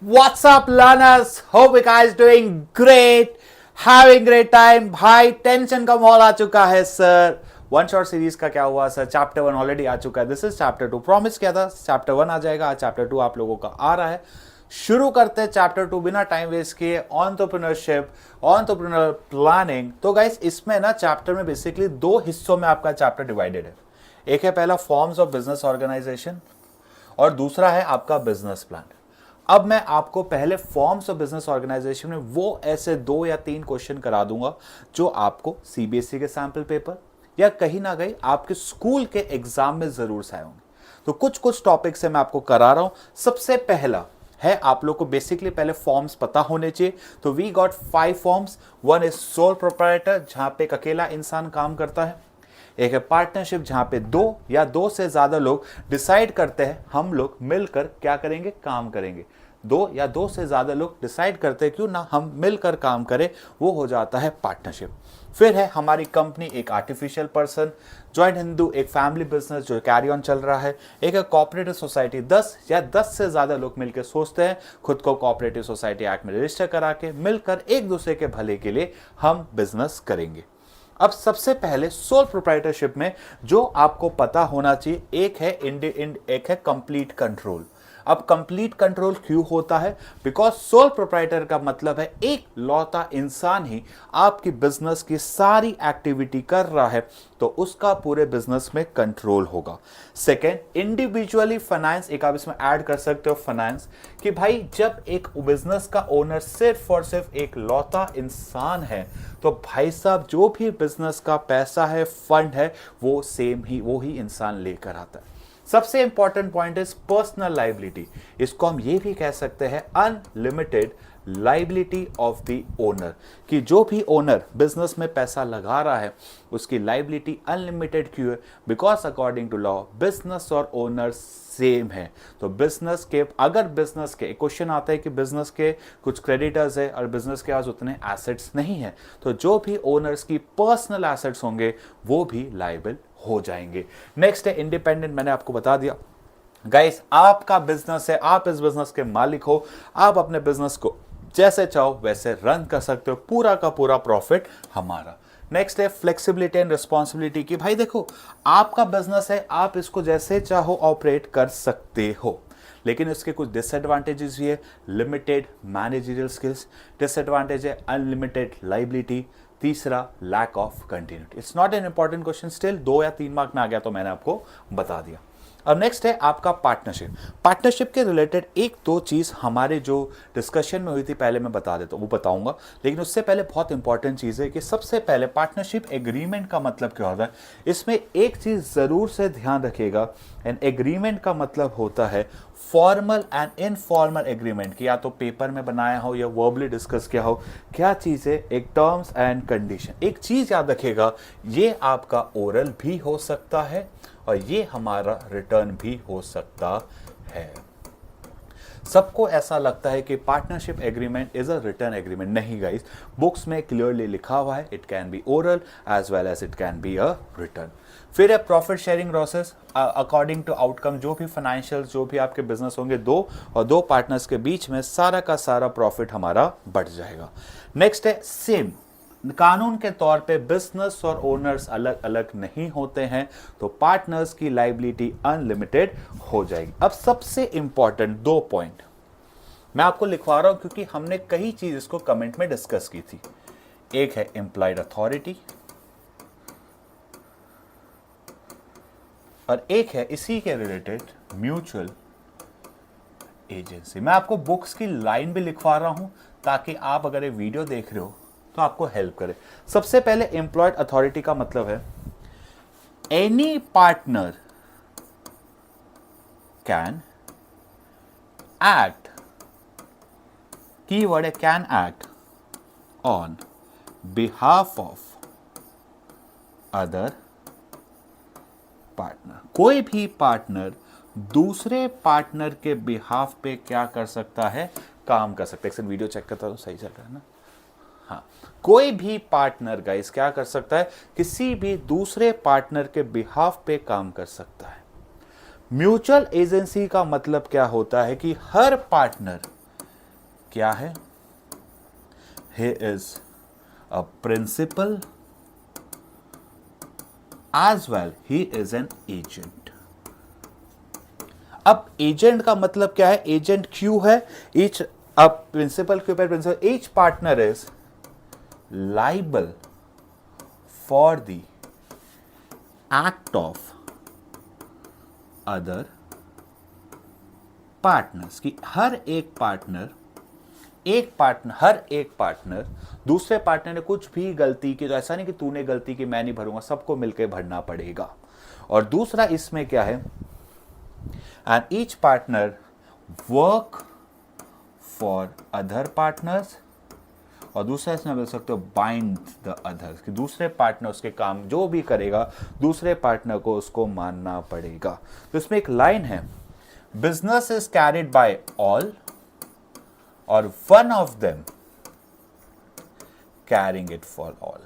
What's up, learners? Hope you guys doing great. Having great time. भाई tension का माहौल आ चुका है सर. वन शॉट सीरीज का क्या हुआ सर? चैप्टर 1 ऑलरेडी आ चुका है. This is chapter 2. प्रॉमिस किया था चैप्टर 1 आ जाएगा. आज चैप्टर 2 आप लोगों का आ रहा है. शुरू करते हैं चैप्टर 2 बिना टाइम वेस्ट किए. Entrepreneurship, entrepreneur planning. तो गाइस इसमें ना चैप्टर में बेसिकली दो हिस्सों में आपका चैप्टर डिवाइडेड है. एक है पहला फॉर्म्स ऑफ बिजनेस ऑर्गेनाइजेशन और दूसरा है आपका बिजनेस प्लान. अब मैं आपको पहले फॉर्म्स ऑफ बिजनेस ऑर्गेनाइजेशन में वो ऐसे 2 या 3 क्वेश्चन करा दूंगा जो आपको सीबीएसई के सैंपल पेपर या कहीं ना कहीं आपके स्कूल के एग्जाम में जरूर से आए होंगे. तो कुछ कुछ टॉपिक से मैं आपको करा रहा हूं. सबसे पहला है आप लोग को बेसिकली पहले फॉर्म्स पता होने चाहिए. तो we got 5 forms. One is sole proprietor जहां पे एक अकेला इंसान काम करता है. एक है पार्टनरशिप जहां पे 2 या 2 से ज्यादा लोग डिसाइड करते हैं हम लोग मिलकर क्या करेंगे, काम करेंगे. 2 या 2 से ज्यादा लोग डिसाइड करते हैं क्यों ना हम मिलकर काम करें, वो हो जाता है पार्टनरशिप. फिर है हमारी कंपनी एक आर्टिफिशियल पर्सन. जॉइंट हिंदू एक फैमिली बिजनेस जो कैरी ऑन चल रहा है. एक है कोऑपरेटिव सोसाइटी. 10 या 10 से ज्यादा लोग मिलकर सोचते हैं खुद को कोऑपरेटिव सोसाइटी एक्ट में रजिस्टर करा के मिलकर एक दूसरे के भले के लिए हम बिजनेस करेंगे. अब सबसे पहले सोल प्रोप्राइटरशिप में जो आपको पता होना चाहिए एक है कंप्लीट कंट्रोल. अब कंप्लीट कंट्रोल क्यों होता है? बिकॉज सोल प्रोप्राइटर का मतलब है एक लौता इंसान ही आपकी बिजनेस की सारी एक्टिविटी कर रहा है तो उसका पूरे बिजनेस में कंट्रोल होगा. Second, individually finance. एक आप इसमें ऐड कर सकते हो फाइनेंस कि भाई जब एक बिजनेस का ओनर सिर्फ और सिर्फ एक लौता इंसान है तो भाई साहब जो भी बिजनेस का पैसा है, फंड है, वो ही इंसान लेकर आता है. सबसे important point is personal liability. इसको हम ये भी कह सकते हैं unlimited liability of the owner. कि जो भी ओनर बिजनेस में पैसा लगा रहा है उसकी लाइबिलिटी अनलिमिटेड क्यों है? Because according to law business और ओनर सेम है. तो बिजनेस के अगर बिजनेस के क्वेश्चन आता है कि बिजनेस के कुछ क्रेडिटर्स है और बिजनेस के पास उतने एसेट्स नहीं है तो जो भी ओनर्स की पर्सनल एसेट्स होंगे वो भी लाइबल हो जाएंगे. नेक्स्ट है इंडिपेंडेंट. मैंने आपको बता दिया गाइस आपका बिजनेस है, आप इस बिजनेस के मालिक हो. आप अपने बिजनेस को जैसे चाहो वैसे रन कर सकते हो. पूरा का पूरा प्रॉफिट हमारा. नेक्स्ट है फ्लेक्सिबिलिटी एंड रिस्पॉन्सिबिलिटी. कि भाई देखो आपका बिजनेस है, आप इसको जैसे चाहो ऑपरेट कर सकते हो लेकिन इसके कुछ डिसएडवांटेजेस भी है. Limited managerial skills. डिसएडवांटेज है अनलिमिटेड लाइबिलिटी. तीसरा lack of continuity. It's not an important question still 2 या 3 मार्क में आ गया तो मैंने आपको बता दिया. अब नेक्स्ट है आपका पार्टनरशिप. पार्टनरशिप के रिलेटेड एक दो चीज हमारे जो डिस्कशन में हुई थी पहले मैं बता देता हूं, वो बताऊंगा. लेकिन उससे पहले बहुत इंपॉर्टेंट चीज है कि सबसे पहले पार्टनरशिप एग्रीमेंट का मतलब क्या होता है. इसमें एक चीज जरूर से ध्यान रखिएगा. एन एग्रीमेंट का मतलब होता है फॉर्मल एंड इनफॉर्मल एग्रीमेंट. कि या तो पेपर में बनाया हो या वर्बली डिस्कस किया हो. क्या चीज है? एक टर्म्स एंड कंडीशन. एक चीज याद रखिएगा, ये आपका ओरल भी हो सकता है और ये हमारा रिटर्न भी हो सकता है. सबको ऐसा लगता है कि partnership agreement is a written agreement. नहीं गाइस, बुक्स में क्लियरली लिखा हुआ है it can be oral as well as it can be a written. फिर है profit sharing process according to outcome. जो भी फाइनेंशियल जो भी आपके बिजनेस होंगे 2 पार्टनर्स के बीच में सारा का सारा प्रॉफिट हमारा बढ़ जाएगा. नेक्स्ट है सेम. कानून के तौर पे बिजनेस और ओनर्स अलग अलग नहीं होते हैं तो पार्टनर्स की लाइबिलिटी अनलिमिटेड हो जाएगी. अब सबसे इंपॉर्टेंट 2 पॉइंट मैं आपको लिखवा रहा हूं क्योंकि हमने कई चीज इसको कमेंट में डिस्कस की थी. एक है इंप्लाइड अथॉरिटी और एक है इसी के रिलेटेड म्यूचुअल एजेंसी. मैं आपको बुक्स की लाइन भी लिखवा रहा हूं ताकि आप अगर ये वीडियो देख रहे हो तो आपको हेल्प करे. सबसे पहले एम्प्लॉयड अथॉरिटी का मतलब है एनी पार्टनर कैन एक्ट. की वर्ड है can act on behalf of other partner. कोई भी पार्टनर दूसरे पार्टनर के बिहाफ पे क्या कर सकता है, काम कर सकता है. एक वीडियो चेक करता हूं सही चल रहा है ना. हाँ, कोई भी पार्टनर गाइस क्या कर सकता है, किसी भी दूसरे पार्टनर के बिहाफ पे काम कर सकता है. म्यूचुअल एजेंसी का मतलब क्या होता है कि हर पार्टनर क्या है? he is a principal as well he is an agent. अब एजेंट का मतलब क्या है? एजेंट क्यू है, ईच अब प्रिंसिपल के ऊपर principal, each partner is liable for the act of other partners, कि हर एक पार्टनर दूसरे पार्टनर ने कुछ भी गलती की, तो ऐसा नहीं कि तूने गलती की मैं नहीं भरूंगा, सबको मिलकर भरना पड़ेगा। और दूसरा इसमें क्या है? And each partner work for other partners, और दूसरा इसमें बोल सकते हो बाइंड द अदर्स, कि दूसरे पार्टनर उसके काम जो भी करेगा दूसरे पार्टनर को उसको मानना पड़ेगा। तो इसमें एक लाइन है, business is carried by all or one of them carrying it for all.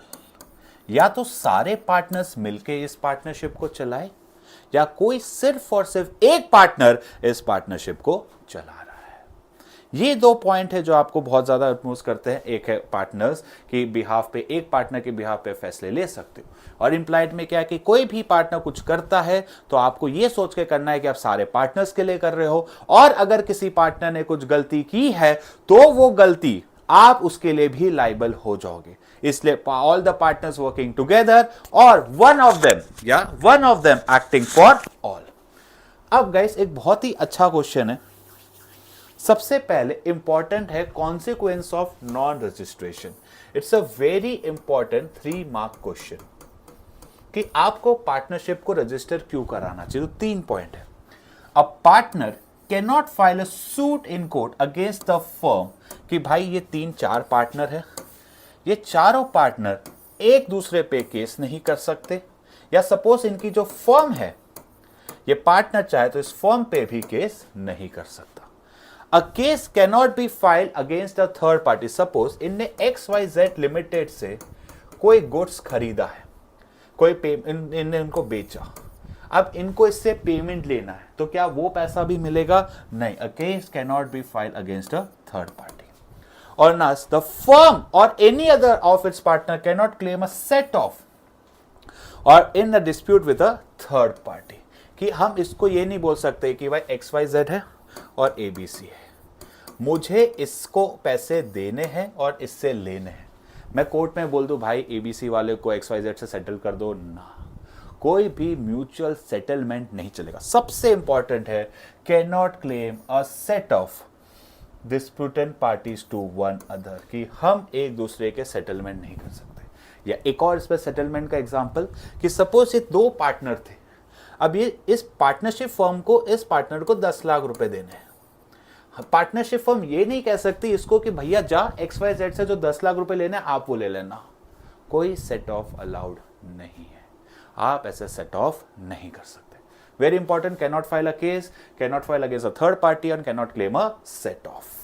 या तो सारे पार्टनर्स मिलके इस पार्टनरशिप को चलाए, या कोई सिर्फ और सिर्फ एक पार्टनर इस पार्टनरशिप को चला रहा है। ये दो पॉइंट है जो आपको बहुत ज्यादा अप्रोच करते हैं। एक है पार्टनर्स की बिहाफ पे, एक पार्टनर के बिहाफ पे फैसले ले सकते हो, और इंप्लाइड में क्या है कि कोई भी पार्टनर कुछ करता है तो आपको ये सोच के करना है कि आप सारे पार्टनर्स के लिए कर रहे हो, और अगर किसी पार्टनर ने कुछ गलती की है तो वो गलती आप उसके लिए भी लाइबल हो जाओगे। इसलिए all the partners working together or one of them acting for all. अब गाइस एक बहुत ही अच्छा क्वेश्चन है। सबसे पहले इंपॉर्टेंट है consequence of non registration. It's a very important 3 mark question कि आपको पार्टनरशिप को रजिस्टर क्यों कराना चाहिए। तो 3 पॉइंट है। A partner can not file a suit in court against the firm, कि भाई ये 3-4 पार्टनर है, ये चारों पार्टनर एक दूसरे पे केस नहीं कर सकते, या सपोज इनकी जो फर्म है ये पार्टनर चाहे तो इस फर्म पे भी केस नहीं कर सकता। अ case can not be filed against a third party. Suppose इनने XYZ लिमिटेड से कोई गुड्स खरीदा है, इनने इनको बेचा, अब इनको इससे पेमेंट लेना है, तो क्या वो पैसा भी मिलेगा? नहीं। A case can not be filed against a third party. और ना the firm or any other of its partner can not claim a set off or in a dispute with a third party, कि हम इसको ये नहीं बोल सकते कि भाई XYZ है और ABC है, मुझे इसको पैसे देने हैं और इससे लेने हैं, मैं कोर्ट में बोल दूं भाई ABC वाले को XYZ से सेटल कर दो ना, कोई भी म्यूचुअल सेटलमेंट नहीं चलेगा। सबसे इंपॉर्टेंट है can not claim a set off disputant parties to one other, कि हम एक दूसरे के सेटलमेंट नहीं कर सकते। या एक और इस पर सेटलमेंट का एग्जांपल कि सपोज ये 2 पार्टनर थे, अब ये इस पार्टनरशिप फर्म को इस पार्टनर को 10 लाख रुपए देने हैं। पार्टनरशिप फर्म ये नहीं कह सकती इसको कि भैया जा XYZ से जो 10 लाख रुपए लेने आप वो ले लेना, कोई सेट ऑफ अलाउड नहीं है, आप ऐसे सेट ऑफ नहीं कर सकते। Very important, can not file a case, can not file against a third party और can not claim a set off.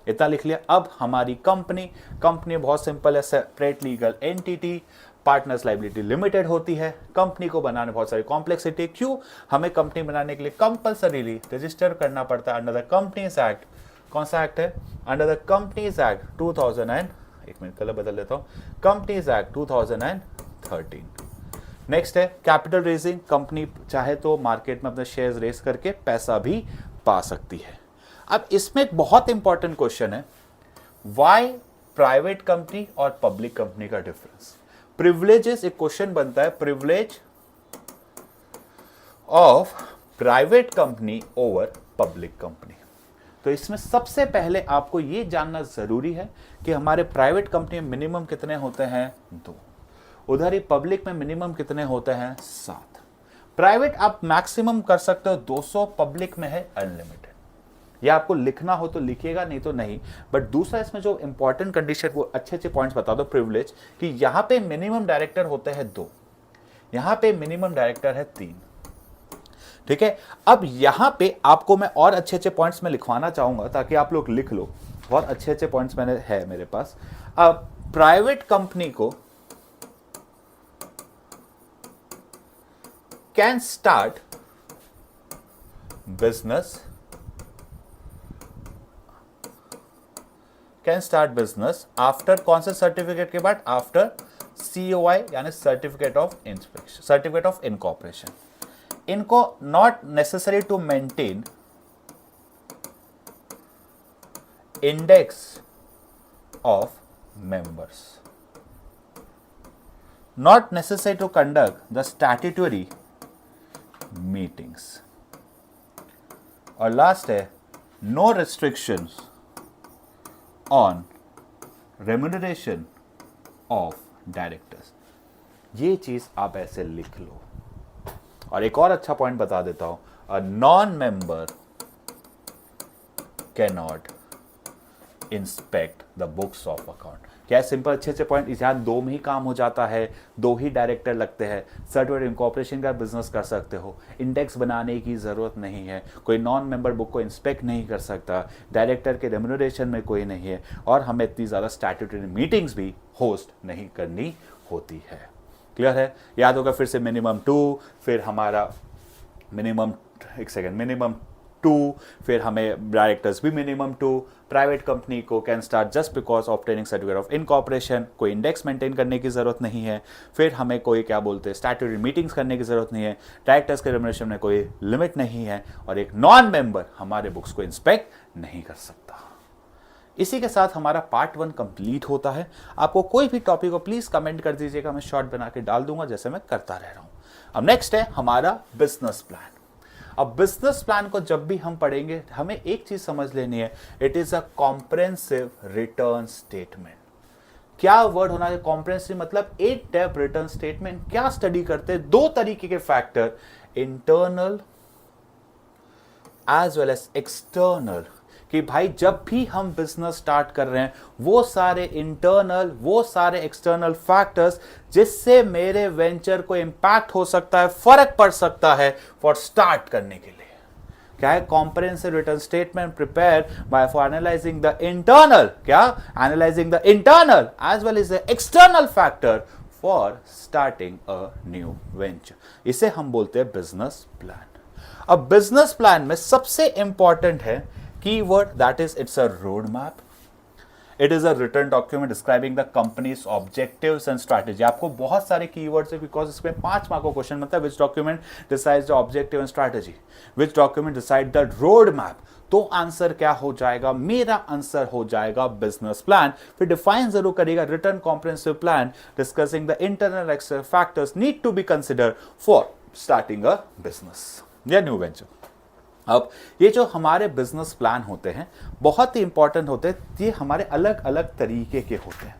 इतना लिख लिया। अब हमारी कंपनी बहुत सिंपल है, separate legal entity, partners liability limited होती है। कंपनी को बनाने बहुत सारी कॉम्प्लेक्सिटी, क्यों? हमें कंपनी बनाने के लिए कंपल्सरीली रजिस्टर करना पड़ता है अंडर द कंपनीज एक्ट। कौन सा एक्ट है? Under the companies act 2000 and, एक मिनट कलर बदल देता हूं, कंपनीज एक्ट 2013। नेक्स्ट है कैपिटल रेजिंग, कंपनी चाहे तो मार्केट में अपने शेयर्स रेज करके पैसा भी पा सकती है। अब इसमें एक बहुत इंपॉर्टेंट क्वेश्चन है, व्हाई प्राइवेट कंपनी और पब्लिक कंपनी का डिफरेंस। प्रिविलेजेस, एक क्वेश्चन बनता है, privilege of private company over public company. तो इसमें सबसे पहले आपको यह जानना जरूरी है कि हमारे प्राइवेट कंपनी में मिनिमम कितने होते हैं? 2। उधर ही पब्लिक में मिनिमम कितने होते हैं? 7। प्राइवेट आप मैक्सिमम कर सकते हो 200, पब्लिक में है अनलिमिटेड। ये आपको लिखना हो तो लिखिएगा, नहीं तो नहीं। बट दूसरा इसमें जो इंपॉर्टेंट कंडीशन, वो अच्छे पॉइंट्स बता दो प्रिविलेज, कि यहां पे मिनिमम डायरेक्टर होते हैं 2, यहां पे मिनिमम डायरेक्टर है 3। ठीक है। अब यहां पे आपको मैं और अच्छे पॉइंट्स में लिखवाना चाहूंगा ताकि आप लोग लिख लो, बहुत अच्छे पॉइंट्स मैंने है मेरे पास। अब प्राइवेट कंपनी को can start business can start business after कौन से सर्टिफिकेट के बाद? आफ्टर COI यानी certificate of inspection, certificate of incorporation. इनको not necessary to maintain index of members, not necessary to conduct the statutory meetings. और last है no restrictions on remuneration of directors. ये चीज आप ऐसे लिख लो. और एक और अच्छा पॉइंट बता देता हूं, a non-member cannot inspect the books of account. क्या सिंपल अच्छे अच्छे पॉइंट, यहाँ 2 में ही काम हो जाता है, 2 ही डायरेक्टर लगते हैं, सर्टिफिकेट इनकॉर्पोरेशन का बिजनेस कर सकते हो, इंडेक्स बनाने की ज़रूरत नहीं है, कोई नॉन मेंबर बुक को इंस्पेक्ट नहीं कर सकता, डायरेक्टर के रेम्यूनरेशन में कोई नहीं है, और हमें इतनी ज़्यादा स्टैट्यूटरी मीटिंग्स भी होस्ट नहीं करनी होती है. क्लियर है? याद होगा फिर से मिनिमम 2, फिर हमारा मिनिमम 2, फिर हमें डायरेक्टर्स भी मिनिमम 2, प्राइवेट कंपनी को can start just because of training certificate of incorporation, कोई इंडेक्स मेंटेन करने की जरूरत नहीं है, फिर हमें कोई क्या बोलते हैं स्टैट्यूटरी मीटिंग्स करने की जरूरत नहीं है, डायरेक्टर्स के रेम्यूनरेशन में कोई लिमिट नहीं है, और एक नॉन मेंबर हमारे बुक्स को इंस्पेक्ट नहीं कर सकता. इसी के साथ हमारा पार्ट 1 कंप्लीट होता है. आपको कोई भी टॉपिक हो प्लीज कमेंट कर दीजिएगा, मैं शॉर्ट बना के डाल दूंगा जैसे मैं करता रह रहा हूं. अब नेक्स्ट है हमारा बिजनेस प्लान. अब बिजनेस प्लान को जब भी हम पढ़ेंगे हमें एक चीज समझ लेनी है, it is a comprehensive written statement. क्या वर्ड होना है कॉम्प्रिहेंसिव? मतलब एक डेप्थ रिटर्न स्टेटमेंट क्या स्टडी करते हैं? 2 तरीके के factor, internal as well as external, कि भाई जब भी हम बिजनेस स्टार्ट कर रहे हैं वो सारे इंटरनल, वो सारे एक्सटर्नल फैक्टर्स जिससे मेरे वेंचर को इंपैक्ट हो सकता है, फर्क पड़ सकता है फॉर स्टार्ट करने के लिए. क्या है? Comprehensive written statement prepare by for analysing the internal, क्या analysing the internal as well as the external factor for starting a new venture. इसे हम बोलते हैं बिजनेस प्लान. अब बिजनेस प्लान में सबसे इंपॉर्टेंट है keyword, that is it's a roadmap. It is a written document describing the company's objectives and strategy. आपको बहुत सारे keywords है because इसमें 5 मार्क का क्वेश्चन बनता है. Which document decides the objective and strategy? Which document decide the roadmap? तो answer क्या हो जाएगा? मेरा आंसर हो जाएगा बिजनेस प्लान. फिर डिफाइन जरूर करेगा written comprehensive plan discussing the internal external factors need to be consider for starting a business या न्यू वेंचर. अब ये जो हमारे बिजनेस प्लान होते हैं बहुत ही इंपॉर्टेंट होते हैं. ये हमारे अलग अलग तरीके के होते हैं.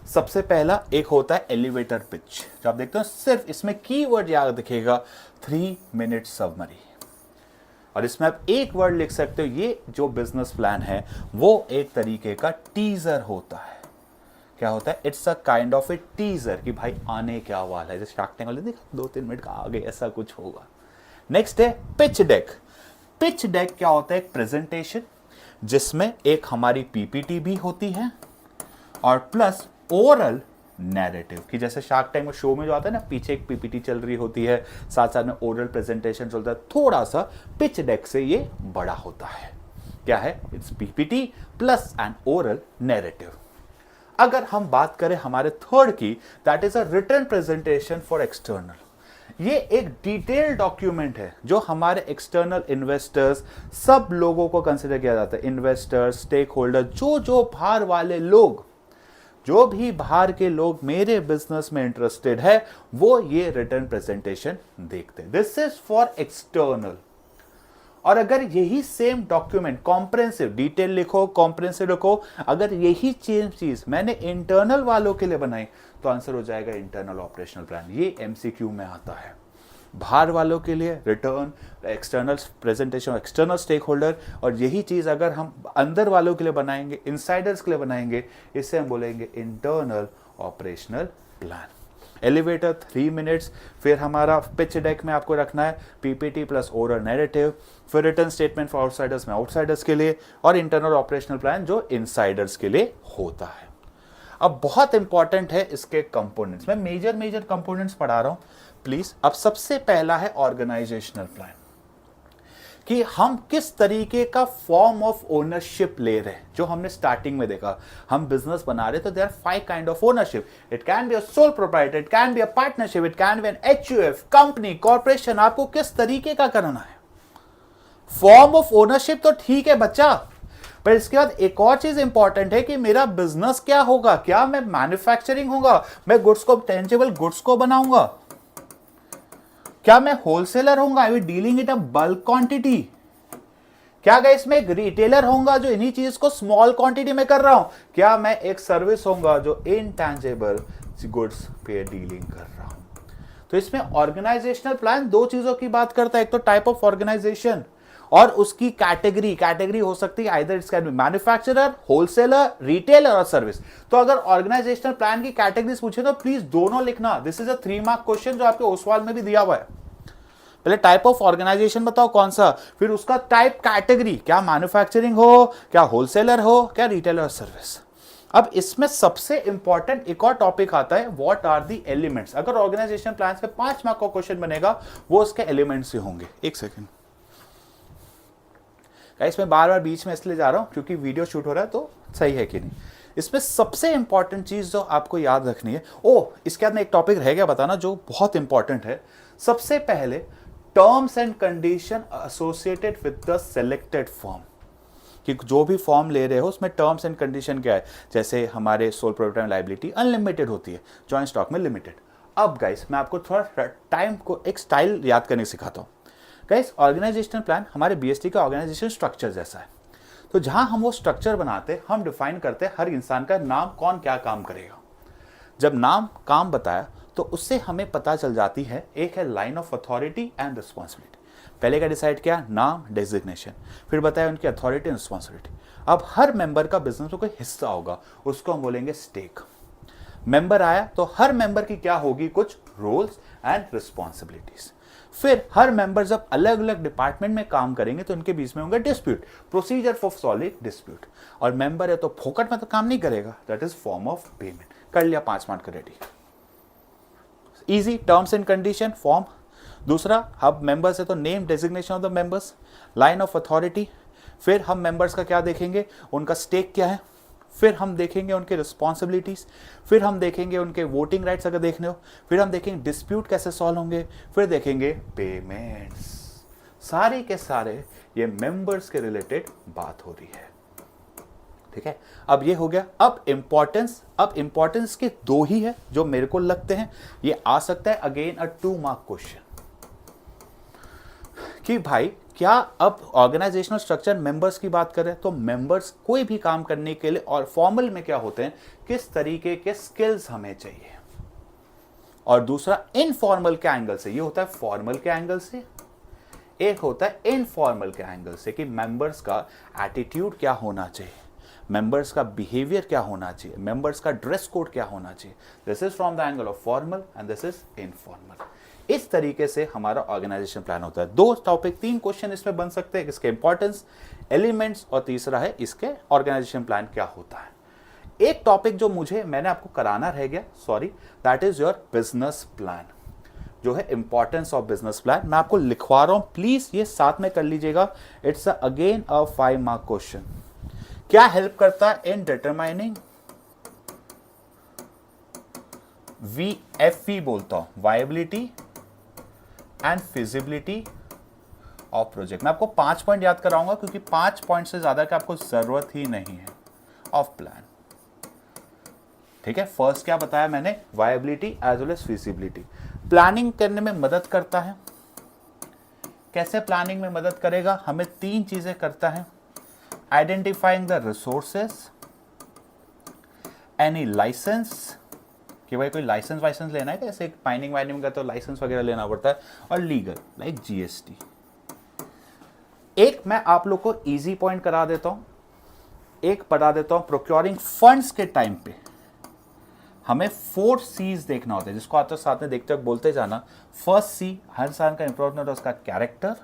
सबसे पहला एक होता है एलिवेटर पिच, जो आप देखते हो सिर्फ इसमें कीवर्ड याद दिखेगा 3 मिनट समरी, और इसमें आप एक वर्ड लिख सकते हो. ये जो बिजनेस प्लान है वो एक तरीके का टीजर होता है. क्या होता है? It's a kind of A teaser कि भाई आने क्या वाला है, जैसे शार्क टैंक वाले देखा 2-3 मिनट का आगे ऐसा कुछ होगा. नेक्स्ट है पिच डेक. पिच डेक क्या होता है? एक प्रेजेंटेशन जिसमें एक हमारी पीपीटी भी होती है और प्लस ओरल नैरेटिव, कि जैसे शार्क टैंक में शो में जो आता है ना, पीछे एक पीपीटी चल रही होती है, साथ साथ में ओरल प्रेजेंटेशन चलता है. थोड़ा सा पिच डेक से ये बड़ा होता है. क्या है? It's PPT plus an oral narrative. अगर हम बात करें हमारे थर्ड की, that is a written presentation for external. ये एक डिटेल डॉक्यूमेंट है जो हमारे एक्सटर्नल इन्वेस्टर्स, सब लोगों को कंसिडर किया जाता है. इन्वेस्टर्स, स्टेक होल्डर, जो बाहर वाले लोग, जो भी बाहर के लोग मेरे बिजनेस में इंटरेस्टेड है वो ये रिटर्न प्रेजेंटेशन देखते हैं. This is for external. और अगर यही सेम डॉक्यूमेंट कॉम्प्रिहेंसिव, डिटेल लिखो, कॉम्प्रिहेंसिव लिखो, अगर यही चीज मैंने इंटरनल वालों के लिए बनाई तो आंसर हो जाएगा इंटरनल ऑपरेशनल प्लान. ये एमसीक्यू में आता है. बाहर वालों के लिए written, external presentation, external stakeholder, और यही चीज अगर हम अंदर वालों के लिए बनाएंगे, इनसाइडर्स के लिए बनाएंगे, इसे हम बोलेंगे internal operational plan. Elevator 3 minutes. फिर हमारा पिच डेक में आपको रखना है पीपीटी प्लस ओरल नैरेटिव. फिर रिटर्न स्टेटमेंट फॉर आउटसाइडर्स में आउटसाइडर्स के लिए, और इंटरनल ऑपरेशनल प्लान जो इनसाइडर्स के लिए होता है. अब बहुत इंपॉर्टेंट है इसके कंपोनेंट्स. मैं मेजर कंपोनेंट्स पढ़ा रहा हूं प्लीज. अब सबसे पहला है ऑर्गेनाइजेशनल प्लान. कि हम किस तरीके का फॉर्म ऑफ ओनरशिप ले रहे हैं। जो हमने स्टार्टिंग में देखा, हम बिजनेस बना रहे तो there are 5 kind of ownership. It can be a sole proprietor, it can be a partnership, it can be an HUF, company, corporation. आपको किस तरीके का करना है। फॉर्म ऑफ ओनरशिप तो ठीक है बच्चा, पर इसके बाद एक और चीज इंपॉर्टेंट है कि मेरा बिजनेस क्या होगा। क्या मैं मैन्युफैक्चरिंग होगा, मैं गुड्स को, टेंजिबल गुड्स को बनाऊंगा, क्या मैं होलसेलर होऊंगा, I will dealing it a bulk quantity, क्या गाइस मैं एक रिटेलर होऊंगा जो इन्हीं चीज को स्मॉल क्वांटिटी में कर रहा हूं, क्या मैं एक सर्विस होऊंगा जो इनटैंजिबल गुड्स पे डीलिंग कर रहा हूं। तो इसमें ऑर्गेनाइजेशनल प्लान दो चीजों की बात करता है, एक तो टाइप ऑफ ऑर्गेनाइजेशन और उसकी कैटेगरी हो सकती है, either it's can be manufacturer, wholesaler, retailer और सर्विस। तो अगर ऑर्गेनाइजेशनल प्लान की कैटेगरीज पूछे तो प्लीज दोनों लिखना। This is a 3 mark question जो आपके ओसवाल में भी दिया हुआ है। पहले टाइप ऑफ ऑर्गेनाइजेशन बताओ कौन सा, फिर उसका टाइप कैटेगरी, क्या मैन्युफैक्चरिंग हो, क्या होलसेलर हो, क्या रिटेलर और सर्विस। अब इसमें सबसे इंपॉर्टेंट एक और टॉपिक आता है, व्हाट आर द एलिमेंट्स। अगर ऑर्गेनाइजेशन प्लान पे 5 मार्क का क्वेश्चन बनेगा वो उसके एलिमेंट्स ही होंगे। एक सेकेंड गाइस, मैं बार बार बीच में इसलिए जा रहा हूं क्योंकि वीडियो शूट हो रहा है तो सही है कि नहीं। इसमें सबसे इंपॉर्टेंट चीज जो आपको याद रखनी है, इसके बाद में एक टॉपिक रह गया बताना जो बहुत इंपॉर्टेंट है। सबसे पहले terms and condition associated with the selected form, कि जो भी फॉर्म ले रहे हो उसमें टर्म्स एंड कंडीशन क्या है। जैसे हमारे सोल प्रोप्राइटर लायबिलिटी अनलिमिटेड होती है, जॉइंट स्टॉक में लिमिटेड। अब गाइस मैं आपको थोड़ा टाइम को एक स्टाइल याद करने सिखाता हूँ। गाइस ऑर्गेनाइजेशनल प्लान हमारे बीएसटी का ऑर्गेनाइजेशन स्ट्रक्चर जैसा है। तो जहां हम वो स्ट्रक्चर बनाते, हम डिफाइन करते हर इंसान का नाम, कौन क्या काम करेगा। जब नाम काम बताया तो उससे हमें पता चल जाती है, एक है line of authority and responsibility. पहले का डिसाइड किया नाम, डेजिग्नेशन, फिर बताया उनकी अथॉरिटी एंड रिस्पॉन्सिबिलिटी। अब हर मेंबर का बिजनेस में कोई हिस्सा होगा, उसको हम बोलेंगे स्टेक। मेंबर आया तो हर मेंबर की क्या होगी, कुछ रोल्स एंड रिस्पॉन्सिबिलिटीज। फिर हर मेंबर जब अलग अलग डिपार्टमेंट में काम करेंगे तो उनके बीच में होगा dispute, procedure for solving dispute. और मेंबर है तो फोकट में तो काम नहीं करेगा, that is form of payment. कर लिया 5 mark ready, easy. Terms and condition form. दूसरा, अब मेंबर्स है तो name, designation of the members, line of authority. फिर हम मेंबर्स का क्या देखेंगे, उनका स्टेक क्या है। फिर हम देखेंगे उनके रिस्पॉन्सिबिलिटीज, फिर हम देखेंगे उनके वोटिंग राइट्स अगर देखने हो, फिर हम देखेंगे डिस्प्यूट कैसे सॉल्व होंगे, फिर देखेंगे पेमेंट्स। सारे के सारे ये मेंबर्स के रिलेटेड बात हो रही है, ठीक है। अब ये हो गया। अब इंपॉर्टेंस के 2 ही है जो मेरे को लगते हैं ये आ सकता है अगेन अ 2 मार्क क्वेश्चन, कि भाई क्या अब ऑर्गेनाइजेशनल स्ट्रक्चर मेंबर्स की बात करें तो मेंबर्स कोई भी काम करने के लिए, और फॉर्मल में क्या होते हैं, किस तरीके के स्किल्स हमें चाहिए। और दूसरा इनफॉर्मल के एंगल से, ये होता है फॉर्मल के एंगल से, एक होता है इनफॉर्मल के एंगल से, कि मेंबर्स का एटीट्यूड क्या होना चाहिए, मेंबर्स का बिहेवियर क्या होना चाहिए, मेंबर्स का ड्रेस कोड क्या होना चाहिए। This is from the angle of formal and this is informal. इस तरीके से हमारा ऑर्गेनाइजेशन प्लान होता है। 2 टॉपिक 3 क्वेश्चन इसमें बन सकते हैं, इसके इंपॉर्टेंस, एलिमेंट्स, और तीसरा है इसके ऑर्गेनाइजेशन प्लान क्या होता है। एक टॉपिक जो मैंने आपको कराना रह गया, sorry, that is your business plan, जो है इंपॉर्टेंस ऑफ बिजनेस प्लान। मैं आपको लिखवा रहा हूं, प्लीज ये साथ में कर लीजिएगा। It's again a 5 mark question. क्या हेल्प करता है इन डिटरमाइनिंग, VFV बोलता हूं, viability and feasibility of project. मैं आपको 5 पॉइंट याद कराऊंगा क्योंकि 5 पॉइंट से ज्यादा की आपको जरूरत ही नहीं है ऑफ प्लान, ठीक है। फर्स्ट क्या बताया मैंने, viability as well as feasibility. Planning करने में मदद करता है। कैसे प्लानिंग में मदद करेगा, हमें 3 चीजें करता है, identifying the resources, any license, कि भाई कोई लाइसेंस वाइसेंस लेना है, कैसे माइनिंग वाइनिंग का तो लाइसेंस वगैरह लेना पड़ता है, और लीगल लाइक GST। एक मैं आप लोग को इजी पॉइंट करा देता हूं, एक पढ़ा देता हूं। प्रोक्योरिंग फंड्स के टाइम पे हमें 4 C's देखना होता है, जिसको आप तो साथ में देखते हुए बोलते जाना। फर्स्ट C हर साल का इंपॉर्टेंट, उसका कैरेक्टर,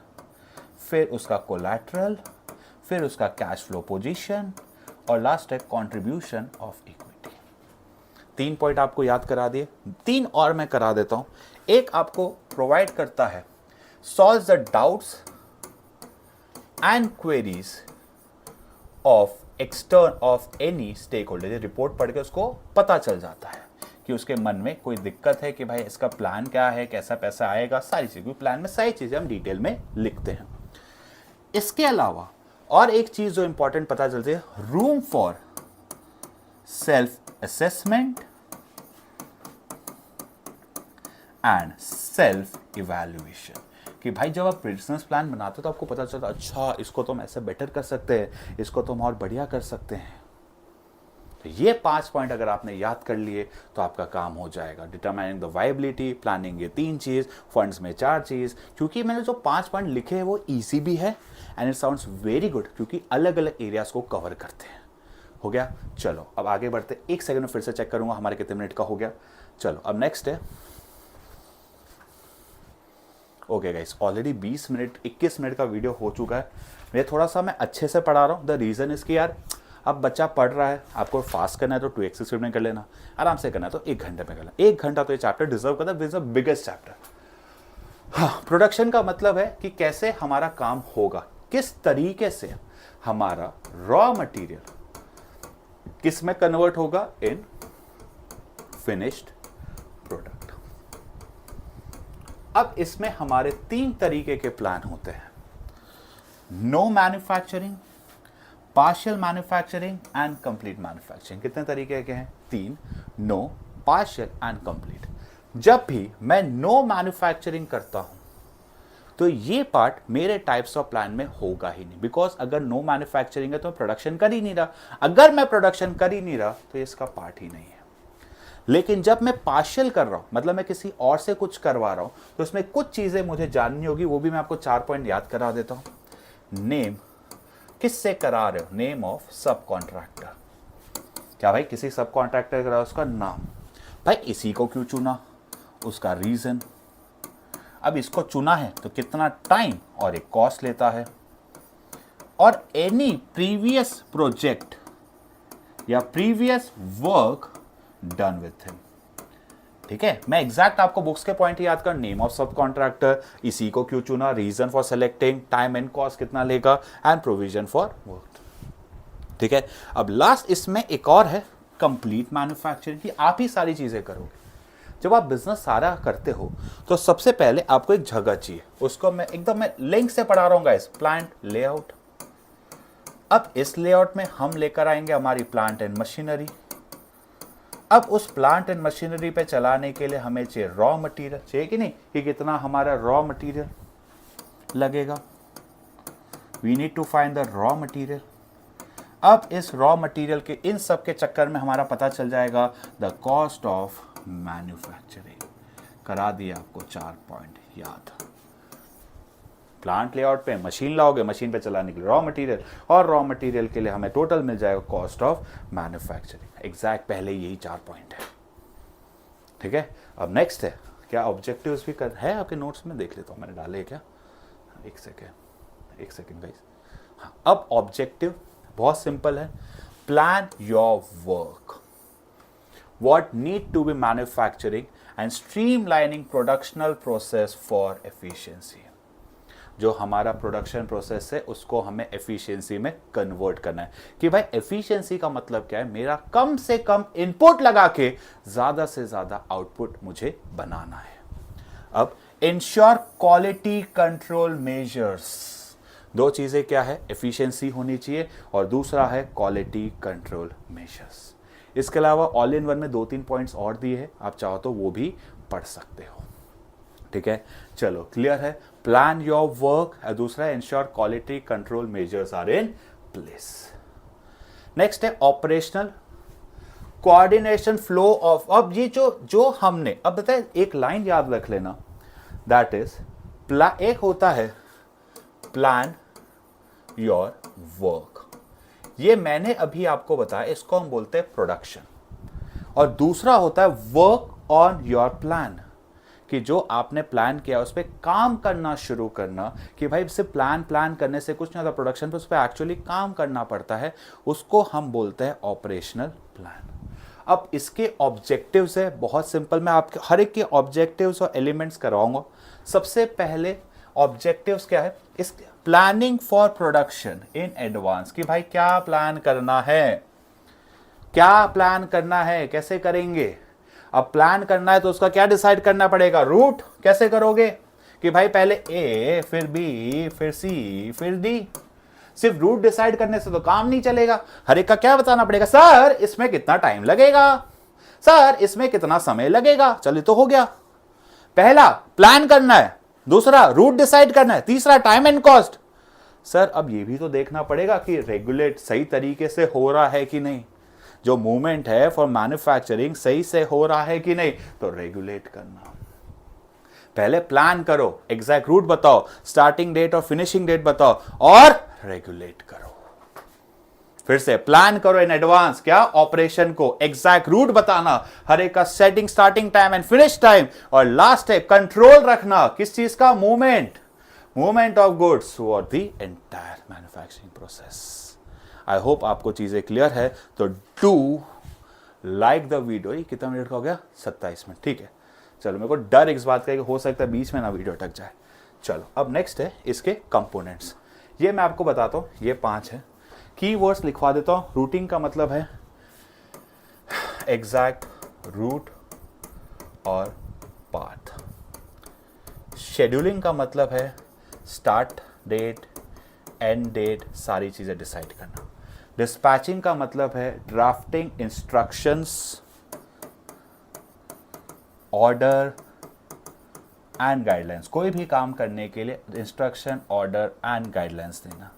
फिर उसका कोलैटरल, फिर उसका कैश फ्लो पोजीशन, और लास्ट है कंट्रीब्यूशन ऑफ इक्विटी। 3 पॉइंट आपको याद करा दिए, 3 और मैं करा देता हूं। एक आपको प्रोवाइड करता है, solve the doubts and queries of any stakeholder. ये रिपोर्ट पढ़ के उसको पता चल जाता है कि उसके मन में कोई दिक्कत है कि भाई इसका प्लान क्या है, कैसा पैसा आएगा, सारी चीज़ें। प्लान में सारी चीज़ें हम डिटेल में लिखते हैं। इसके अलावा और एक चीज़ जो इंपॉर्टेंट पता चलती है, room for self assessment and self evaluation. कि भाई जब आप बिजनेस प्लान बनाते हो तो आपको पता चलता है अच्छा इसको तो हम ऐसे बेटर कर सकते हैं, इसको तो हम और बढ़िया कर सकते हैं। तो ये 5 पॉइंट अगर आपने याद कर लिए तो आपका काम हो जाएगा। डिटरमाइनिंग द वायबिलिटी, प्लानिंग ये 3 चीज़, फंड्स में 4 चीज़। क्योंकि मैंने जो 5 पॉइंट लिखे हैं वो ईजी भी है and it sounds very good, क्योंकि अलग अलग एरियाज को कवर करते हैं। हो गया, चलो अब आगे बढ़ते। 1 सेकंड में फिर से चेक करूंगा हमारे कितने मिनट का हो गया। चलो अब नेक्स्ट है, okay guys, already 20 minute 21 minute का वीडियो हो चुका है। मैं थोड़ा सा मैं अच्छे से पढ़ा रहा हूँ। द रीज़न इसकी यार, अब बच्चा पढ़ रहा है, आपको फास्ट करना है तो 2x स्पीड में कर लेना, आराम से करना है तो 1 घंटे में कर लेना। 1 घंटा तो ये चैप्टर डिजर्व करता है, this is the biggest chapter. हाँ, प्रोडक्शन का मतलब है कि कैसे हमारा काम होगा, किस तरीके से हमारा रॉ मटेरियल किस में कन्वर्ट होगा, इन फिनिश्ड प्रोडक्ट। अब इसमें हमारे 3 तरीके के प्लान होते हैं, no manufacturing, partial manufacturing and complete manufacturing. कितने तरीके के हैं? 3, नो, पार्शियल एंड कंप्लीट। जब भी मैं नो मैन्युफैक्चरिंग करता हूं तो ये पार्ट मेरे टाइप्स ऑफ प्लान में होगा ही नहीं, बिकॉज अगर नो मैन्युफैक्चरिंग है तो मैं प्रोडक्शन कर ही नहीं रहा। अगर मैं प्रोडक्शन कर ही नहीं रहा तो ये इसका पार्ट ही नहीं है। लेकिन जब मैं पार्शियल कर रहा हूं, मतलब मैं किसी और से कुछ करवा रहा हूं, तो उसमें कुछ चीजें मुझे जाननी होगी, वो भी मैं आपको 4 पॉइंट याद करा देता हूं। नेम, किससे करा रहे हो? नेम ऑफ सब कॉन्ट्रैक्टर। क्या भाई किसी सब कॉन्ट्रैक्टर करा, उसका नाम। भाई इसी को क्यों चुना, उसका रीजन। अब इसको चुना है तो कितना टाइम और एक कॉस्ट लेता है, और एनी प्रीवियस प्रोजेक्ट या previous work done with him. ठीक है, मैं एग्जैक्ट आपको बुक्स के पॉइंट याद कर, नेम ऑफ सब कॉन्ट्रैक्टर, इसी को क्यों चुना, reason for selecting, time and cost कितना लेगा, एंड प्रोविजन फॉर वर्क। ठीक है, अब लास्ट इसमें एक और है, कंप्लीट मैन्युफैक्चरिंग, की आप ही सारी चीजें करोगे। जब आप बिजनेस सारा करते हो तो सबसे पहले आपको एक जगह चाहिए, उसको मैं एकदम लिंक से पढ़ा रहा हूँ गाइस, प्लांट लेआउट। अब इस लेआउट में हम लेकर आएंगे हमारी प्लांट एंड मशीनरी। अब उस प्लांट एंड मशीनरी पे चलाने के लिए हमें चाहिए रॉ मटेरियल, चाहिए कि नहीं, कि कितना हमारा रॉ मटेरियल लगेगा। We need to find the raw material. अब इस रॉ मटेरियल के इन सब के चक्कर में हमारा पता चल जाएगा द कॉस्ट ऑफ मैन्युफैक्चरिंग। करा दिया आपको 4 पॉइंट याद। प्लांट लेआउट पे मशीन लाओगे, मशीन पे चलाने के लिए रॉ मटेरियल, और रॉ मटेरियल के लिए हमें टोटल मिल जाएगा कॉस्ट ऑफ मैन्युफैक्चरिंग। एग्जैक्ट पहले यही 4 पॉइंट है। ठीक है, अब नेक्स्ट है, क्या ऑब्जेक्टिव्स भी कर है आपके नोट्स में, देख लेता हूँ मैंने डाले क्या। एक सेकेंड गाइस। हाँ, अब ऑब्जेक्टिव बहुत सिंपल है, plan your work, what need to be manufacturing and streamlining productional process for efficiency। जो हमारा प्रोडक्शन प्रोसेस है उसको हमें एफिशिएंसी में कन्वर्ट करना है। कि भाई एफिशिएंसी का मतलब क्या है, मेरा कम से कम इनपुट लगा के ज्यादा से ज्यादा आउटपुट मुझे बनाना है। अब इंश्योर क्वालिटी कंट्रोल मेजर्स, 2 चीजें क्या है, एफिशिएंसी होनी चाहिए और दूसरा है क्वालिटी कंट्रोल मेजर्स। इसके अलावा ऑल इन वन में 2-3 पॉइंट्स और दिए हैं, आप चाहो तो वो भी पढ़ सकते हो। ठीक है, चलो क्लियर है। प्लान योर वर्क, दूसरा ensure quality control measures are in place. Next है ऑपरेशनल कोऑर्डिनेशन फ्लो ऑफ। अब ये जो हमने अब बताए, एक लाइन याद रख लेना, दैट इज एक होता है प्लान योर वर्क, ये मैंने अभी आपको बताया, इसको हम बोलते हैं प्रोडक्शन। और दूसरा होता है वर्क ऑन योर प्लान, कि जो आपने प्लान किया उस पर काम करना शुरू करना। कि भाई सिर्फ प्लान करने से कुछ नहीं होता, प्रोडक्शन पे उस पर एक्चुअली काम करना पड़ता है, उसको हम बोलते हैं ऑपरेशनल प्लान। अब इसके ऑब्जेक्टिव्स है बहुत सिंपल, मैं आपके हर एक के ऑब्जेक्टिव्स और एलिमेंट्स कराऊंगा। सबसे पहले ऑब्जेक्टिव्स क्या है, planning for production in advance, कि भाई क्या प्लान करना है, क्या प्लान करना है, कैसे करेंगे। अब प्लान करना है तो उसका क्या डिसाइड करना पड़ेगा, रूट कैसे करोगे, कि भाई पहले ए फिर बी फिर सी फिर डी। सिर्फ रूट डिसाइड करने से तो काम नहीं चलेगा, हर एक का क्या बताना पड़ेगा, सर इसमें कितना टाइम लगेगा, सर इसमें कितना समय लगेगा। चलिए तो हो गया, पहला प्लान करना है, दूसरा रूट डिसाइड करना है, तीसरा टाइम एंड कॉस्ट। सर अब ये भी तो देखना पड़ेगा कि रेगुलेट सही तरीके से हो रहा है कि नहीं, जो मूवमेंट है फॉर मैन्युफैक्चरिंग सही से हो रहा है कि नहीं, तो रेगुलेट करना। पहले प्लान करो, एग्जैक्ट रूट बताओ, स्टार्टिंग डेट और फिनिशिंग डेट बताओ और रेगुलेट करो। फिर से प्लान करो इन एडवांस, क्या ऑपरेशन को, एग्जैक्ट रूट बताना, हर एक का setting starting time and finish time, और लास्ट है कंट्रोल रखना किस चीज का, movement of goods through the entire manufacturing process. I hope आपको चीजें क्लियर है, तो डू लाइक द वीडियो। ये कितना मिनट का हो गया, 27 मिनट, ठीक है। चलो, मेरे को डर इस बात का कि हो सकता है बीच में ना वीडियो अटक जाए। चलो अब नेक्स्ट है इसके कंपोनेंट्स, ये मैं आपको बताता हूँ, ये 5 है। कीवर्ड्स लिखवा देता हूँ। रूटिंग का मतलब है एग्जैक्ट रूट और पाथ। शेड्यूलिंग का मतलब है स्टार्ट डेट एंड डेट, सारी चीजें डिसाइड करना। डिस्पैचिंग का मतलब है drafting instructions, order and guidelines, कोई भी काम करने के लिए इंस्ट्रक्शन, ऑर्डर एंड गाइडलाइंस देना।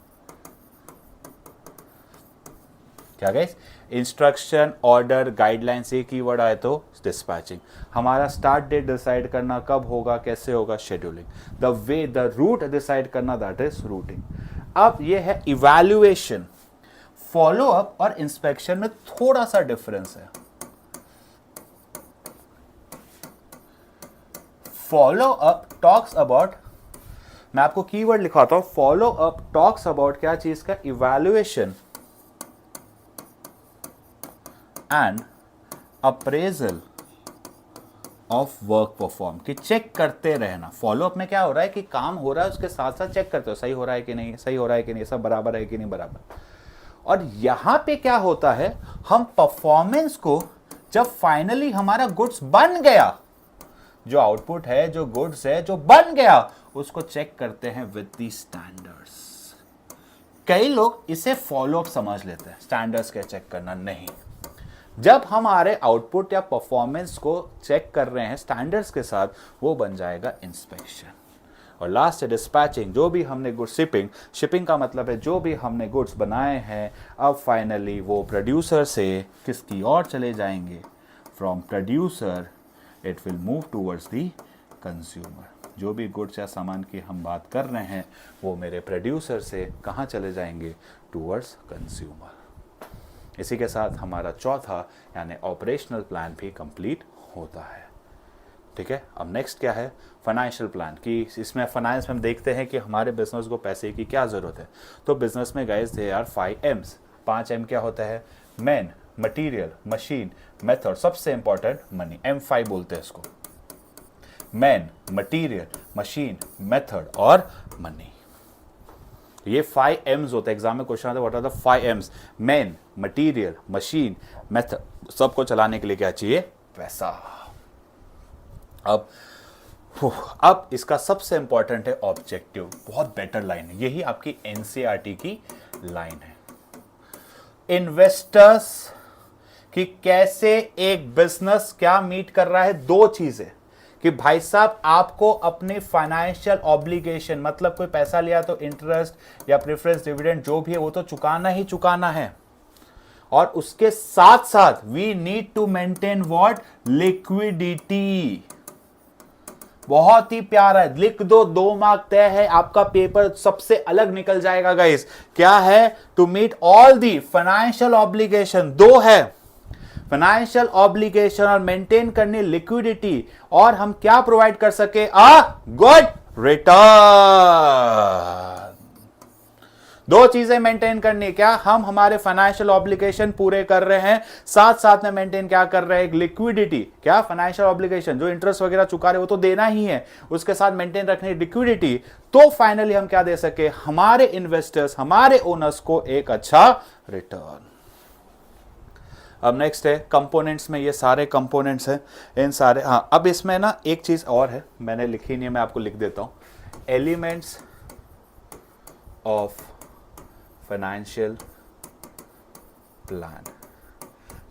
क्या गाइस, इंस्ट्रक्शन, ऑर्डर, गाइडलाइंस, एक कीवर्ड आए तो डिस्पैचिंग। हमारा स्टार्ट डेट डिसाइड करना, कब होगा, कैसे होगा, scheduling. The way the route decide करना, दैट इज रूटिंग। अब ये है इवैल्यूएशन। फॉलो अप और इंस्पेक्शन में थोड़ा सा डिफरेंस है। फॉलो अप टॉक्स अबाउट, मैं आपको कीवर्ड लिखाता हूं, फॉलो अप टॉक्स अबाउट क्या चीज का, evaluation and appraisal of work perform, कि चेक करते रहना। फॉलो अप में क्या हो रहा है कि काम हो रहा है, उसके साथ साथ चेक करते हो सही हो रहा है कि नहीं, सही हो रहा है कि नहीं, सब बराबर है कि नहीं बराबर। और यहां पे क्या होता है, हम परफॉर्मेंस को जब फाइनली हमारा गुड्स बन गया, जो आउटपुट है, जो गुड्स है, जो बन गया, उसको चेक करते हैं विद दी स्टैंडर्ड्स। कई लोग इसे फॉलो अप समझ लेते हैं, स्टैंडर्ड्स के चेक करना नहीं। जब हमारे आउटपुट या परफॉर्मेंस को चेक कर रहे हैं स्टैंडर्ड्स के साथ, वो बन जाएगा इंस्पेक्शन। और लास्ट है डिस्पैचिंग, जो भी हमने गुड्स, शिपिंग का मतलब है जो भी हमने गुड्स बनाए हैं, अब फाइनली वो प्रोड्यूसर से किसकी ओर चले जाएंगे, from producer it will move towards the consumer. जो भी गुड्स या सामान की हम बात कर रहे हैं, वो मेरे प्रोड्यूसर से कहाँ चले जाएंगे, टूवर्ड्स कंज्यूमर। इसी के साथ हमारा चौथा यानी ऑपरेशनल प्लान भी कंप्लीट होता है। ठीक है, अब नेक्स्ट क्या है, फाइनेंशियल प्लान, कि इसमें फाइनेंस में हम देखते हैं कि हमारे बिजनेस को पैसे की क्या जरूरत है। तो बिजनेस में guys they are 5 M's। 5 M क्या होता है, मैन, मटीरियल, मशीन, मेथड, सबसे इंपॉर्टेंट मनी। M5 बोलते हैं इसको, मैन, मटीरियल, मशीन, मेथड और मनी। ये 5 M's होते हैं। एग्जाम में क्वेश्चन आता है what are the 5 M's, man, material, machine, method, सबको चलाने के लिए क्या चाहिए, पैसा। अब इसका सबसे इंपॉर्टेंट है ऑब्जेक्टिव। बहुत बेटर लाइन है, यही आपकी NCERT की लाइन है। इन्वेस्टर्स कि कैसे एक बिजनेस क्या मीट कर रहा है, 2 चीजें, कि भाई साहब आपको अपने फाइनेंशियल ऑब्लिगेशन, मतलब कोई पैसा लिया तो इंटरेस्ट या प्रेफरेंस डिविडेंड जो भी है वो तो चुकाना ही चुकाना है, और उसके साथ साथ we need to maintain what, liquidity. बहुत ही प्यारा है, लिख दो, 2 मार्क तय है, आपका पेपर सबसे अलग निकल जाएगा गाइस। क्या है, to meet all the financial obligation, 2 है, फाइनेंशियल ऑब्लिगेशन और मेंटेन करनी लिक्विडिटी, और हम क्या प्रोवाइड कर सके, अ गुड रिटर्न। दो चीजें मेंटेन करनी है, क्या हम हमारे फाइनेंशियल ऑब्लिगेशन पूरे कर रहे हैं, साथ साथ में मेंटेन क्या कर रहे हैं, एक लिक्विडिटी, क्या फाइनेंशियल ऑब्लिगेशन जो इंटरेस्ट वगैरह चुका रहे वो तो देना ही है, उसके साथ मेंटेन रखनी लिक्विडिटी, तो फाइनली हम क्या दे सके हमारे इन्वेस्टर्स, हमारे ओनर्स को एक अच्छा रिटर्न। अब नेक्स्ट है कंपोनेंट्स में, ये सारे कंपोनेंट्स हैं इन सारे, हाँ अब इसमें ना एक चीज और है मैंने लिखी नहीं है, मैं आपको लिख देता हूं, elements of financial plan.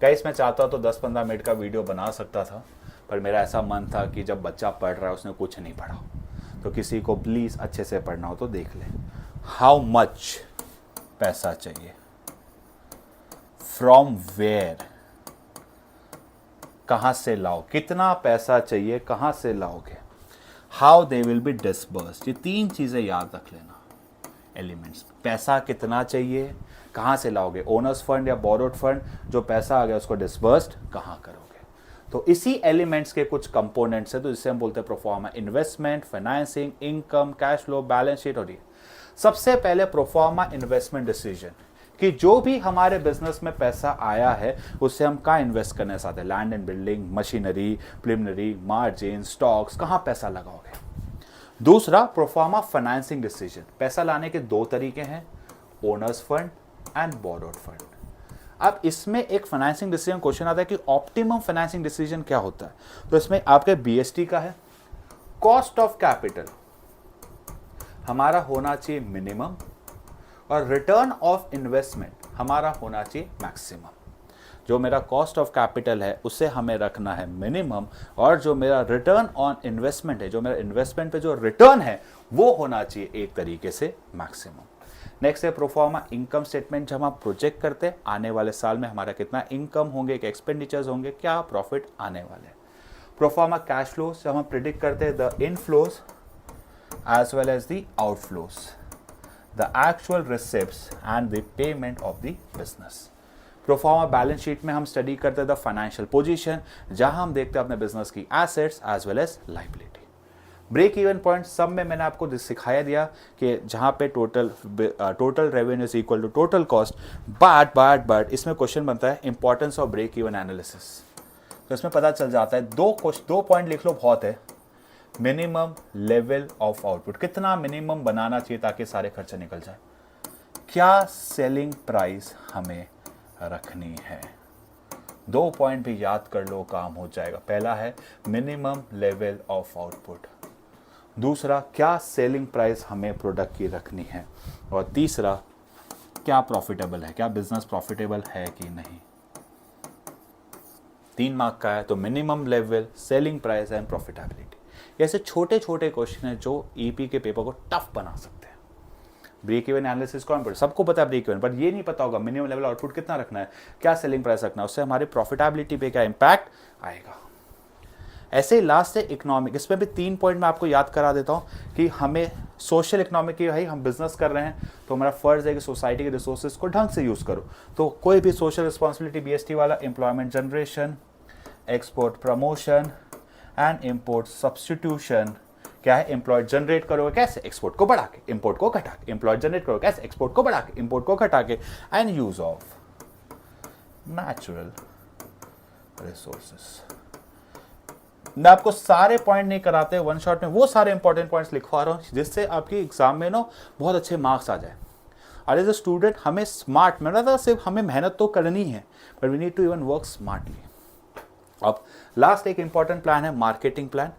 Guys मैं चाहता तो 10-15 मिनट का वीडियो बना सकता था, पर मेरा ऐसा मन था कि जब बच्चा पढ़ रहा है उसने कुछ नहीं पढ़ा, तो किसी को प्लीज अच्छे से पढ़ना हो तो देख ले। हाउ मच पैसा चाहिए, फ्रॉम वेयर, कहां से लाओ, कितना पैसा चाहिए कहां से लाओगे, how they will be disbursed, ये तीन चीजें याद रख लेना एलिमेंट्स। पैसा कितना चाहिए, कहां से लाओगे, ओनर्स फंड या बोरोड फंड, जो पैसा आ गया उसको डिसबर्स्ड कहां करोगे। तो इसी एलिमेंट्स के कुछ कंपोनेंट्स है, तो जिसे हम बोलते हैं proforma, investment, financing, income, cash flow, balance sheet. और ये सबसे पहले प्रोफार्मा इन्वेस्टमेंट डिसीजन, कि जो भी हमारे बिजनेस में पैसा आया है उससे हम कहाँ इन्वेस्ट करना चाहते हैं, land and building, machinery, preliminary, margin, stocks, कहाँ पैसा लगाओगे। दूसरा प्रोफार्मा फाइनेंसिंग डिसीजन, पैसा लाने के दो तरीके हैं, owner's fund and borrowed fund. अब इसमें एक फाइनेंसिंग डिसीजन क्वेश्चन आता है कि ऑप्टिमम फाइनेंसिंग डिसीजन क्या होता है, तो इसमें आपके बीएसटी का है, कॉस्ट ऑफ कैपिटल हमारा होना चाहिए मिनिमम, और रिटर्न ऑफ इन्वेस्टमेंट हमारा होना चाहिए मैक्सिमम। जो मेरा कॉस्ट ऑफ कैपिटल है उसे हमें रखना है मिनिमम, और जो मेरा रिटर्न ऑन इन्वेस्टमेंट है, जो मेरा इन्वेस्टमेंट पे जो रिटर्न है वो होना चाहिए एक तरीके से मैक्सिमम। नेक्स्ट है प्रोफार्मा इनकम स्टेटमेंट, जब हम प्रोजेक्ट करते हैं आने वाले साल में हमारा कितना इनकम होंगे, क्या एक्सपेंडिचर्स होंगे, क्या प्रॉफिट आने वाले हैं। प्रोफार्मा कैश फ्लोज, जब हम प्रिडिक्ट करते हैं the inflows as well as the outflows, the actual receipts and the payment of the business. Proforma balance sheet में हम स्टडी करते हैं द फाइनेंशियल पोजीशन, जहां हम देखते हैं अपने बिजनेस की assets as well as liability. Break even point सब में मैंने आपको सिखाया दिया कि जहां पे total revenue is equal to total cost, but इसमें क्वेश्चन बनता है importance of break even analysis. तो इसमें पता चल जाता है, दो पॉइंट लिख लो बहुत है, मिनिमम लेवल ऑफ आउटपुट, कितना मिनिमम बनाना चाहिए ताकि सारे खर्चे निकल जाए, क्या सेलिंग प्राइस हमें रखनी है। दो पॉइंट भी याद कर लो, काम हो जाएगा। पहला है मिनिमम लेवल ऑफ आउटपुट, दूसरा क्या सेलिंग प्राइस हमें प्रोडक्ट की रखनी है, और तीसरा क्या प्रॉफिटेबल है, क्या बिजनेस प्रॉफिटेबल है कि नहीं। 3 मार्क का है, तो minimum level, selling price and profitability. ऐसे छोटे छोटे क्वेश्चन है जो ईपी के पेपर को टफ बना सकते हैं। ब्रेक इवन एनालिसिस कौन पढ़े, सबको पता है ब्रेक इवन, पर ये नहीं पता होगा मिनिमम लेवल आउटपुट कितना रखना है, क्या सेलिंग प्राइस रखना है, उससे हमारी प्रॉफिटेबिलिटी पे क्या इंपैक्ट आएगा। ऐसे ही लास्ट है इकोनॉमिक, इसमें भी 3 पॉइंट मैं आपको याद करा देता हूं कि हमें सोशल इकोनॉमिक की, भाई हम बिजनेस कर रहे हैं तो हमारा फर्ज है कि सोसाइटी के रिसोर्सेज को ढंग से यूज करो। तो कोई भी सोशल रिस्पॉन्सिबिलिटी बीएसटी वाला, employment generation, export promotion and import substitution, क्या है, एम्प्लॉयड जनरेट करोगे कैसे, एक्सपोर्ट को बढ़ा के, इंपोर्ट को घटा के, एम्प्लॉयड जनरेट करोगे कैसे, एक्सपोर्ट को बढ़ा के, इंपोर्ट को घटा के, and use of natural resources. मैं आपको सारे पॉइंट नहीं कराते वन शॉट में, वो सारे इंपॉर्टेंट पॉइंट्स लिखवा रहा हूं जिससे आपकी एग्जाम में ना बहुत अच्छे मार्क्स आ जाए। और एज अ स्टूडेंट हमें स्मार्ट, मतलब सिर्फ हमें मेहनत तो करनी है, but we need to even work smartly. अब लास्ट एक इंपॉर्टेंट प्लान है marketing plan.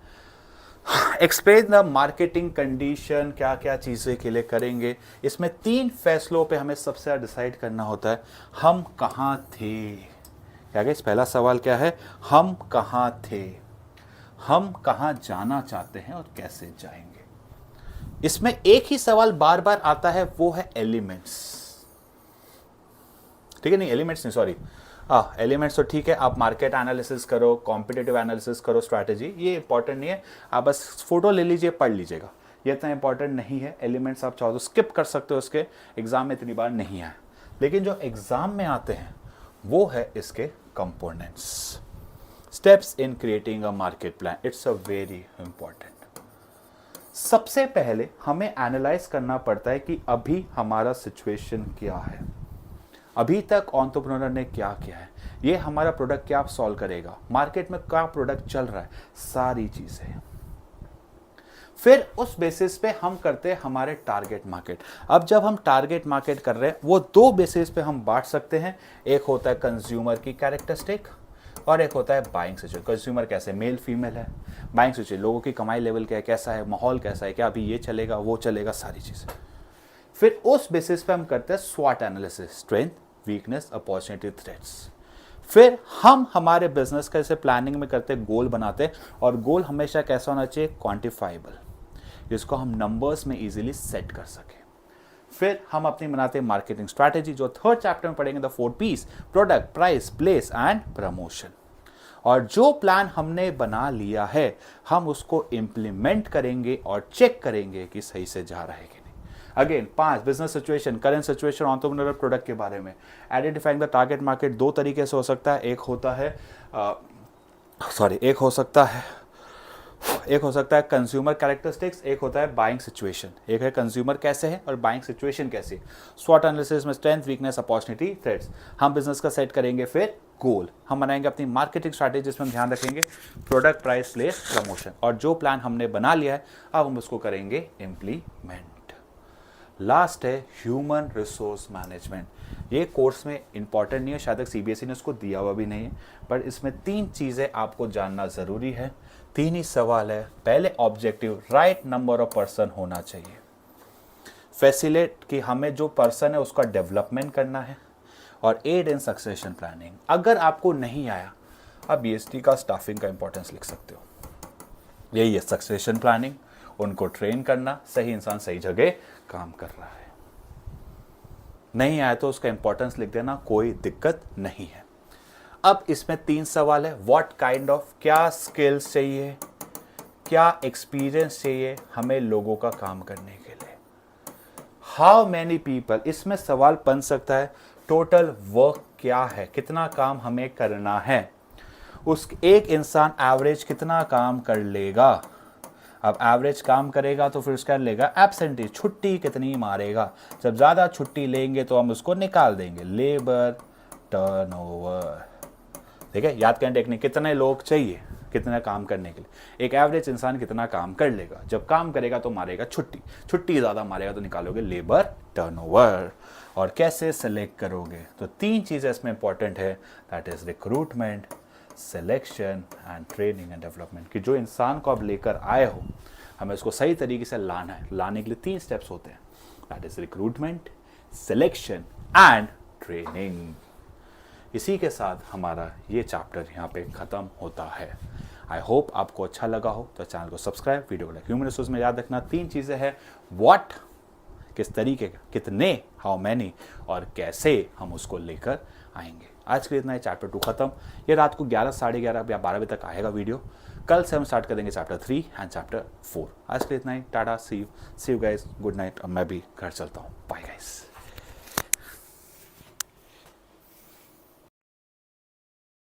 Explain the marketing condition, क्या क्या चीजें के लिए करेंगे। इसमें 3 फैसलों पे हमें सबसे ज्यादा डिसाइड करना होता है, हम कहाँ थे। क्या गाइस, पहला सवाल क्या है, हम कहाँ थे, हम कहाँ जाना चाहते हैं और कैसे जाएंगे। इसमें एक ही सवाल बार बार आता है, वो है एलिमेंट्स। ठीक है, नहीं एलिमेंट्स नहीं, सॉरी, एलिमेंट्स तो ठीक है, आप मार्केट एनालिसिस करो, कॉम्पिटिटिव एनालिसिस करो, स्ट्रैटेजी, ये इंपॉर्टेंट नहीं है, आप बस फोटो ले लीजिए, पढ़ लीजिएगा, ये इतना इंपॉर्टेंट नहीं है। एलिमेंट्स आप चाहो तो स्किप कर सकते हो, उसके एग्जाम में इतनी बार नहीं आए, लेकिन जो एग्जाम में आते हैं वो है इसके components. Steps in creating a market plan, it's a very important. सबसे पहले हमें एनालाइज करना पड़ता है कि अभी हमारा सिचुएशन क्या है, अभी तक एंटरप्रेन्योर ने क्या किया है, ये हमारा प्रोडक्ट क्या सॉल्व करेगा, मार्केट में क्या प्रोडक्ट चल रहा है, सारी चीजें। फिर उस बेसिस पे हम करते हैं हमारे टारगेट मार्केट। अब जब हम टारगेट मार्केट कर रहे हैं, वो दो बेसिस पे हम बांट सकते हैं। एक होता है कंज्यूमर की कैरेक्टरिस्टिक और एक होता है बाइंग सिचुएशन। कंज्यूमर कैसे, मेल फीमेल है, बाइंग सिचुएशन लोगों की कमाई लेवल क्या है, कैसा है माहौल, कैसा है, क्या अभी ये चलेगा वो चलेगा, सारी चीज़ें। फिर उस बेसिस पे हम करते हैं स्वॉट analysis, strength, weakness, opportunity, threats. फिर हम हमारे बिजनेस का जैसे प्लानिंग में करते हैं, गोल बनाते हैं, और गोल हमेशा कैसा होना चाहिए, क्वांटिफाइबल, जिसको हम नंबर्स में इजीली सेट कर सकें। फिर हम अपनी बनाते हैं मार्केटिंग स्ट्रैटेजी, जो थर्ड चैप्टर में पढ़ेंगे, the 4 P's, product, price, place and promotion. और जो प्लान हमने बना लिया है हम उसको इम्प्लीमेंट करेंगे और चेक करेंगे कि सही से जा रहा है कि नहीं। Again 5 business situation, current situation, entrepreneur product के बारे में। आइडेंटिफाइंग द टारगेट मार्केट 2 तरीके से हो सकता है। एक होता है कंज्यूमर कैरेक्टरिस्टिक्स, एक होता है बाइंग सिचुएशन। एक है कंज्यूमर कैसे है और बाइंग सिचुएशन कैसे है। स्वॉट एनालिसिस में स्ट्रेंथ, वीकनेस, अपॉर्चुनिटी, थ्रेट्स। हम बिजनेस का सेट करेंगे, फिर गोल हम बनाएंगे, अपनी मार्केटिंग स्ट्रैटेजी जिसमें हम ध्यान रखेंगे प्रोडक्ट, प्राइस, प्लेस, प्रमोशन। और जो प्लान हमने बना लिया है अब हम उसको करेंगे इम्प्लीमेंट। लास्ट है ह्यूमन रिसोर्स मैनेजमेंट। ये कोर्स में इंपॉर्टेंट नहीं है, शायद तक सीबीएसई ने उसको दिया हुआ भी नहीं है, पर इसमें 3 चीज़ें आपको जानना ज़रूरी है। 3 ही सवाल है। पहले objective, right number of person होना चाहिए। फैसिलिटेट कि हमें जो पर्सन है उसका डेवलपमेंट करना है। और एड इन सक्सेशन प्लानिंग। अगर आपको नहीं आया, आप बीएसटी का स्टाफिंग का इंपॉर्टेंस लिख सकते हो। यही है सक्सेशन प्लानिंग, उनको ट्रेन करना, सही इंसान सही जगह काम कर रहा है। नहीं आया तो उसका इंपॉर्टेंस लिख देना, कोई दिक्कत नहीं है। अब इसमें 3 सवाल है। व्हाट काइंड ऑफ, क्या स्किल्स चाहिए, क्या एक्सपीरियंस चाहिए हमें लोगों का काम करने के लिए। हाउ मैनी पीपल, इसमें सवाल बन सकता है टोटल वर्क क्या है, कितना काम हमें करना है। उस एक इंसान एवरेज कितना काम कर लेगा। अब एवरेज काम करेगा तो फिर उसका लेगा एब्सेंटी, छुट्टी कितनी मारेगा। जब ज़्यादा छुट्टी लेंगे तो हम उसको निकाल देंगे। लेबर टर्नओवर, ठीक है, याद करें टेक्निक, कितने लोग चाहिए कितना काम करने के लिए। एक एवरेज इंसान कितना काम कर लेगा, जब काम करेगा तो मारेगा छुट्टी, छुट्टी ज़्यादा मारेगा तो निकालोगे लेबर टर्नओवर। और कैसे सेलेक्ट करोगे, तो 3 चीज़ें इसमें इंपॉर्टेंट है, that is recruitment, selection and training and development. कि जो इंसान को आप लेकर आए हो हमें उसको सही तरीके से लाना है। लाने के लिए 3 स्टेप्स होते हैं, that is recruitment, selection and training. इसी के साथ हमारा ये चैप्टर यहाँ पे ख़त्म होता है। आई होप आपको अच्छा लगा हो, तो चैनल को सब्सक्राइब, वीडियो को लाइक। ह्यूमन रिसोर्स में याद रखना 3 चीज़ें हैं, व्हाट किस तरीके का, कितने हाउ मैनी, और कैसे हम उसको लेकर आएंगे। आज के लिए इतना ही, चैप्टर 2 खत्म। ये रात को 11, साढ़े 11 या 12 बजे तक आएगा वीडियो। कल से हम स्टार्ट करेंगे चैप्टर 3 एंड चैप्टर 4। आज के लिए इतना ही, टाटा, सी यू गाइस, गुड नाइट। अब मैं भी घर चलता हूँ, बाय गाइस।